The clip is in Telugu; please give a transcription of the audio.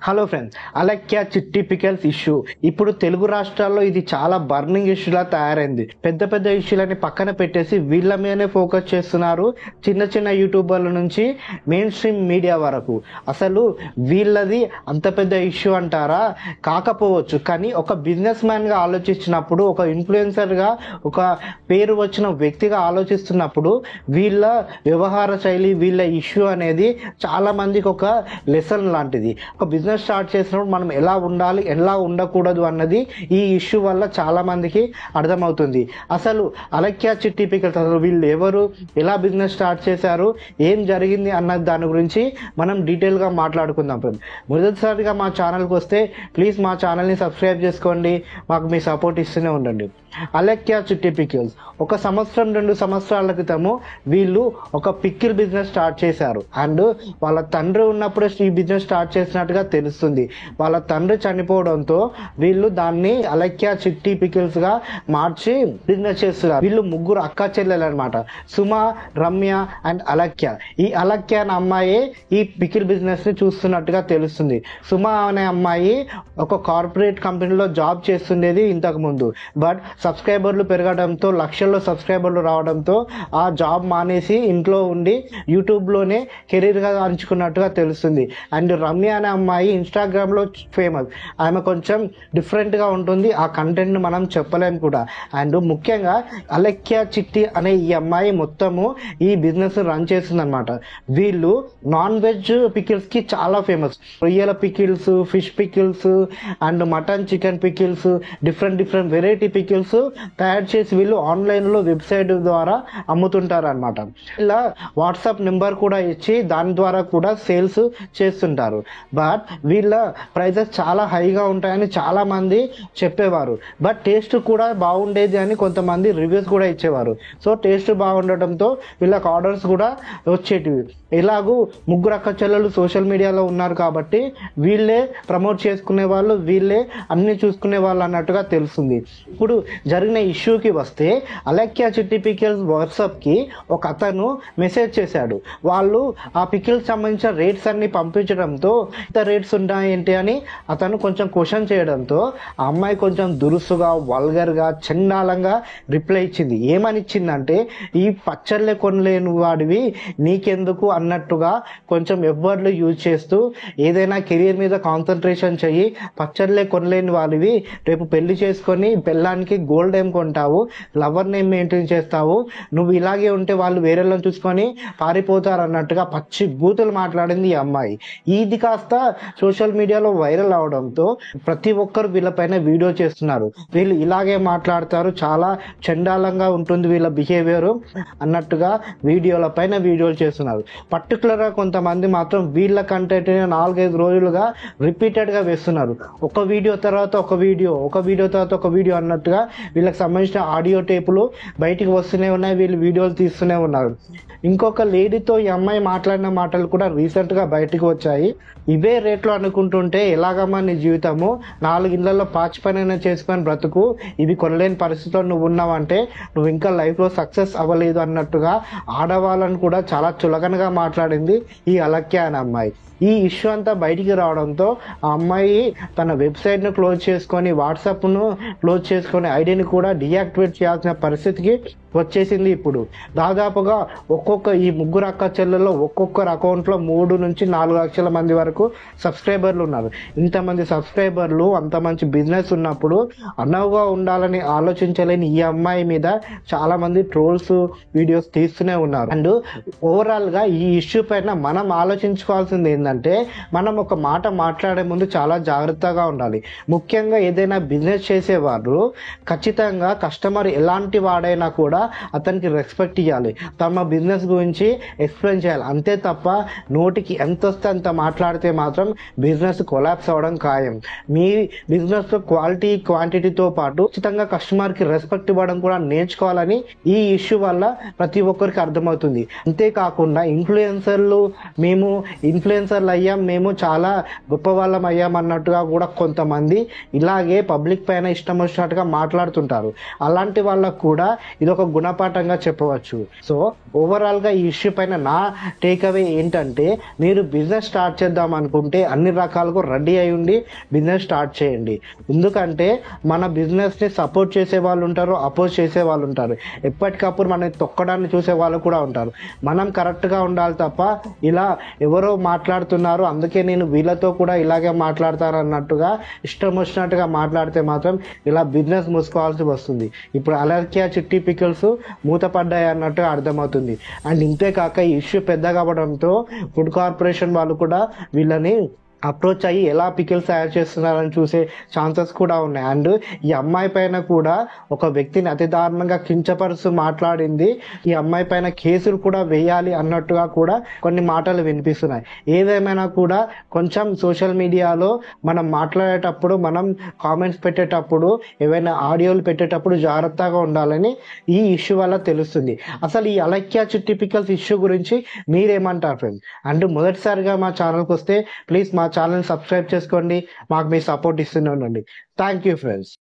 హలో ఫ్రెండ్స్, అలక్య చిట్టి పికల్స్ ఇష్యూ ఇప్పుడు తెలుగు రాష్ట్రాల్లో ఇది చాలా బర్నింగ్ ఇష్యూలా తయారైంది. పెద్ద పెద్ద ఇష్యూలని పక్కన పెట్టేసి వీళ్ళ మీదనే ఫోకస్ చేస్తున్నారు. చిన్న చిన్న యూట్యూబర్ల నుంచి మెయిన్ స్ట్రీమ్ మీడియా వరకు. అసలు వీళ్ళది అంత పెద్ద ఇష్యూ అంటారా? కాకపోవచ్చు, కానీ ఒక బిజినెస్ మ్యాన్గా ఆలోచించినప్పుడు, ఒక ఇన్ఫ్లుయెన్సర్గా, ఒక పేరు వచ్చిన వ్యక్తిగా ఆలోచిస్తున్నప్పుడు వీళ్ళ వ్యవహార శైలి, వీళ్ళ ఇష్యూ అనేది చాలా మందికి ఒక లెసన్ లాంటిది. ఒక బిజినెస్ స్టార్ట్ చేసినప్పుడు మనం ఎలా ఉండాలి, ఎలా ఉండకూడదు అన్నది ఈ ఇష్యూ వల్ల చాలా మందికి అర్థమవుతుంది. అసలు అలక్య చిట్టి పికల్స్ అసలు వీళ్ళు ఎవరు, ఎలా బిజినెస్ స్టార్ట్ చేశారు, ఏం జరిగింది అన్న దాని గురించి మనం డీటెయిల్గా మాట్లాడుకుందాం. మొదటిసారిగా మా ఛానల్కి వస్తే ప్లీజ్ మా ఛానల్ని సబ్స్క్రైబ్ చేసుకోండి, మాకు మీ సపోర్ట్ ఇస్తూనే ఉండండి. అలక్య చిట్టి పికిల్స్ 1 సంవత్సరం 2 సంవత్సరాల క్రితము వీళ్ళు ఒక పికిల్ బిజినెస్ స్టార్ట్ చేశారు. అండ్ వాళ్ళ తండ్రి ఉన్నప్పుడే ఈ బిజినెస్ స్టార్ట్ చేసినట్టుగా తెలుస్తుంది. వాళ్ళ తండ్రి చనిపోవడంతో వీళ్ళు దాన్ని అలక్య చిట్టి పికిల్స్ గా మార్చి బిజినెస్ చేస్తున్నారు. వీళ్ళు ముగ్గురు అక్క చెల్లెలు అనమాట, సుమ, రమ్య అండ్ అలక్య. ఈ అలక్య అనే అమ్మాయి ఈ పికిల్ బిజినెస్ ని చూస్తున్నట్టుగా తెలుస్తుంది. సుమ అనే అమ్మాయి ఒక కార్పొరేట్ కంపెనీలో జాబ్ చేస్తుండేది ఇంతకు ముందు. బట్ సబ్స్క్రైబర్లు పెరగడంతో, లక్షల్లో సబ్స్క్రైబర్లు రావడంతో ఆ జాబ్ మానేసి ఇంట్లో ఉండి యూట్యూబ్లోనే కెరీర్గా ఎంచుకున్నట్టుగా తెలుస్తుంది. అండ్ రమ్య అనే అమ్మాయి ఇన్స్టాగ్రామ్లో ఫేమస్. ఆమె కొంచెం డిఫరెంట్గా ఉంటుంది, ఆ కంటెంట్ మనం చెప్పలేము కూడా. అండ్ ముఖ్యంగా అలక్య చిట్టి అనే ఈ అమ్మాయి మొత్తము ఈ బిజినెస్ రన్ చేస్తుంది అనమాట. వీళ్ళు నాన్ వెజ్ పికిల్స్కి చాలా ఫేమస్. రొయ్యల pickles, fish pickles and mutton chicken pickles, different variety pickles తయారు చేసి వీళ్ళు ఆన్లైన్లో వెబ్సైట్ ద్వారా అమ్ముతుంటారు అనమాట. ఇలా వాట్సాప్ నెంబర్ కూడా ఇచ్చి దాని ద్వారా కూడా సేల్స్ చేస్తుంటారు. బట్ వీళ్ళ ప్రైజెస్ చాలా హైగా ఉంటాయని చాలా మంది చెప్పేవారు. బట్ టేస్ట్ కూడా బాగుండేది అని కొంతమంది రివ్యూస్ కూడా ఇచ్చేవారు. సో టేస్ట్ బాగుండటంతో వీళ్ళకి ఆర్డర్స్ కూడా వచ్చేటివి. ఇలాగూ ముగ్గురు అక్క చెల్లెలు సోషల్ మీడియాలో ఉన్నారు కాబట్టి వీళ్ళే ప్రమోట్ చేసుకునే వాళ్ళు, వీళ్ళే అన్ని చూసుకునే వాళ్ళు అన్నట్టుగా తెలుస్తుంది. ఇప్పుడు జరిగిన ఇష్యూకి వస్తే, అలక్య చిట్టి పికిల్స్ వాట్సాప్కి ఒక అతను మెసేజ్ చేశాడు. వాళ్ళు ఆ పికిల్స్ సంబంధించిన రేట్స్ అన్ని పంపించడంతో ఇంత రేట్స్ ఉంటాయేంటి అని అతను కొంచెం క్వశ్చన్ చేయడంతో ఆ అమ్మాయి కొంచెం దురుసుగా, వల్గర్గా, చండాలంగా రిప్లై ఇచ్చింది. ఏమని ఇచ్చిందంటే, ఈ పచ్చళ్ళే కొనలేని వాడివి నీకెందుకు అన్నట్టుగా కొంచెం ఎవ్వర్డ్లు యూజ్ చేస్తూ, ఏదైనా కెరీర్ మీద కాన్సన్ట్రేషన్ చెయ్యి, పచ్చళ్ళే కొనలేని వాడివి, రేపు పెళ్లి చేసుకొని పెళ్ళానికి గోల్డ్ ఏం కొంటావు, లవర్ నేమ్ మెయింటైన్ చేస్తావు, నువ్వు ఇలాగే ఉంటే వాళ్ళు వేరేళ్ళని చూసుకొని పారిపోతారు అన్నట్టుగా పచ్చి బూతులు మాట్లాడింది ఈ అమ్మాయి. ఇది కాస్త సోషల్ మీడియాలో వైరల్ అవడంతో ప్రతి ఒక్కరు వీళ్ళపైన వీడియో చేస్తున్నారు. వీళ్ళు ఇలాగే మాట్లాడతారు, చాలా చండాలంగా ఉంటుంది వీళ్ళ బిహేవియర్ అన్నట్టుగా వీడియోలు చేస్తున్నారు. పర్టికులర్గా కొంతమంది మాత్రం వీళ్ళ కంటెంట్ 4-5 రోజులుగా రిపీటెడ్గా వేస్తున్నారు. ఒక వీడియో తర్వాత ఒక వీడియో అన్నట్టుగా వీళ్ళకి సంబంధించిన ఆడియో టేపులు బయటికి వస్తూనే ఉన్నాయి, వీళ్ళు వీడియోలు తీస్తూనే ఉన్నారు. ఇంకొక లేడీతో ఈ అమ్మాయి మాట్లాడిన మాటలు కూడా రీసెంట్గా బయటకు వచ్చాయి. ఇవే రేట్లు అనుకుంటుంటే ఎలాగమ్మా నీ జీవితము, 4 ఇళ్లలో పాచి పనైనా చేసుకొని బ్రతుకు, ఇవి కొనలేని పరిస్థితిలో నువ్వు ఉన్నావంటే నువ్వు ఇంకా లైఫ్లో సక్సెస్ అవ్వలేదు అన్నట్టుగా ఆడవాళ్ళని కూడా చాలా చులకనగా మాట్లాడింది ఈ అలక్య అనే అమ్మాయి. ఈ ఇష్యూ అంతా బయటికి రావడంతో ఆ అమ్మాయి తన వెబ్సైట్ను క్లోజ్ చేసుకొని, వాట్సాప్ను క్లోజ్ చేసుకొని, ఐడిని కూడా డీయాక్టివేట్ చేయాల్సిన పరిస్థితికి వచ్చేసింది. ఇప్పుడు దాదాపుగా ఈ ముగ్గురు అక్క చెల్లెల్లో ఒక్కొక్కరు అకౌంట్లో 3 నుంచి 4 లక్షల మంది వరకు సబ్స్క్రైబర్లు ఉన్నారు. ఇంతమంది సబ్స్క్రైబర్లు, అంత మంచి బిజినెస్ ఉన్నప్పుడు అనవుగా ఉండాలని ఆలోచించలేని ఈ అమ్మాయి మీద చాలా మంది ట్రోల్స్ వీడియోస్ తీస్తూనే ఉన్నారు. అండ్ ఓవరాల్గా ఈ ఇష్యూ పైన మనం ఆలోచించుకోవాల్సింది ఏంటంటే, మనం ఒక మాట మాట్లాడే ముందు చాలా జాగ్రత్తగా ఉండాలి. ముఖ్యంగా ఏదైనా బిజినెస్ చేసేవారు ఖచ్చితంగా కస్టమర్ ఎలాంటి వాడైనా కూడా అతనికి రెస్పెక్ట్ ఇవ్వాలి, తమ బిజినెస్ గురించి ఎక్స్ప్లెయిన్ చేయాలి. అంతే తప్ప నోటికి ఎంత వస్తే అంత మాట్లాడితే మాత్రం బిజినెస్ కొలాప్స్ అవ్వడం ఖాయం. మీ బిజినెస్ లో క్వాలిటీ, క్వాంటిటీతో పాటు ఖచ్చితంగా కస్టమర్కి రెస్పెక్ట్ ఇవ్వడం కూడా నేర్చుకోవాలని ఈ ఇష్యూ వల్ల ప్రతి ఒక్కరికి అర్థమవుతుంది. అంతేకాకుండా మేము ఇన్ఫ్లుయెన్సర్లు అయ్యాం, మేము చాలా గొప్ప వాళ్ళం అయ్యాం అన్నట్టుగా కూడా కొంతమంది ఇలాగే పబ్లిక్ పైన ఇష్టం వచ్చినట్టుగా మాట్లాడుతుంటారు. అలాంటి వాళ్ళకు కూడా ఇది ఒక గుణపాఠంగా చెప్పవచ్చు. సో ఓవరాల్గా ఈ ఇష్యూ పైన నా టేక్ అవే ఏంటంటే, మీరు బిజినెస్ స్టార్ట్ చేద్దాం అనుకుంటే అంటే అన్ని రకాలుగా రెడీ అయి ఉండి బిజినెస్ స్టార్ట్ చేయండి. ఎందుకంటే మన బిజినెస్ని సపోర్ట్ చేసే వాళ్ళు ఉంటారు, అపోజ్ చేసే వాళ్ళు ఉంటారు, ఎప్పటికప్పుడు మనం తొక్కడాన్ని చూసే వాళ్ళు కూడా ఉంటారు. మనం కరెక్ట్గా ఉండాలి తప్ప ఇలా ఎవరో మాట్లాడుతున్నారు అందుకే నేను వీళ్ళతో కూడా ఇలాగే మాట్లాడతారు అన్నట్టుగా ఇష్టం వచ్చినట్టుగా మాట్లాడితే మాత్రం ఇలా బిజినెస్ మూసుకోవాల్సి వస్తుంది. ఇప్పుడు అలర్కియా చిట్టి పికిల్స్ మూతపడ్డాయి అన్నట్టుగా అర్థమవుతుంది. అండ్ ఇంతేకాక ఈ ఇష్యూ పెద్దగా అవ్వడంతో ఫుడ్ కార్పొరేషన్ వాళ్ళు కూడా వీళ్ళని అప్రోచ్ అయ్యి ఎలా పికిల్స్ తయారు చేస్తున్నారని చూసే ఛాన్సెస్ కూడా ఉన్నాయి. అండ్ ఈ అమ్మాయి పైన కూడా ఒక వ్యక్తిని అతి దారుణంగా కించపరుస్తూ మాట్లాడింది, ఈ అమ్మాయి పైన కేసులు కూడా వేయాలి అన్నట్టుగా కూడా కొన్ని మాటలు వినిపిస్తున్నాయి. ఏదేమైనా కూడా కొంచెం సోషల్ మీడియాలో మనం మాట్లాడేటప్పుడు, మనం కామెంట్స్ పెట్టేటప్పుడు, ఏవైనా ఆడియోలు పెట్టేటప్పుడు జాగ్రత్తగా ఉండాలని ఈ ఇష్యూ వల్ల తెలుస్తుంది. అసలు ఈ అలక్యా చిట్టి పికిల్స్ ఇష్యూ గురించి మీరేమంటారు ఫ్రెండ్స్? అండ్ మొదటిసారిగా మా ఛానల్కి వస్తే ప్లీజ్ మా ఛానల్ సబ్స్క్రైబ్ చేసుకోండి, మాకు మీ సపోర్ట్ ఇస్తూనే ఉండండి. Thank you friends.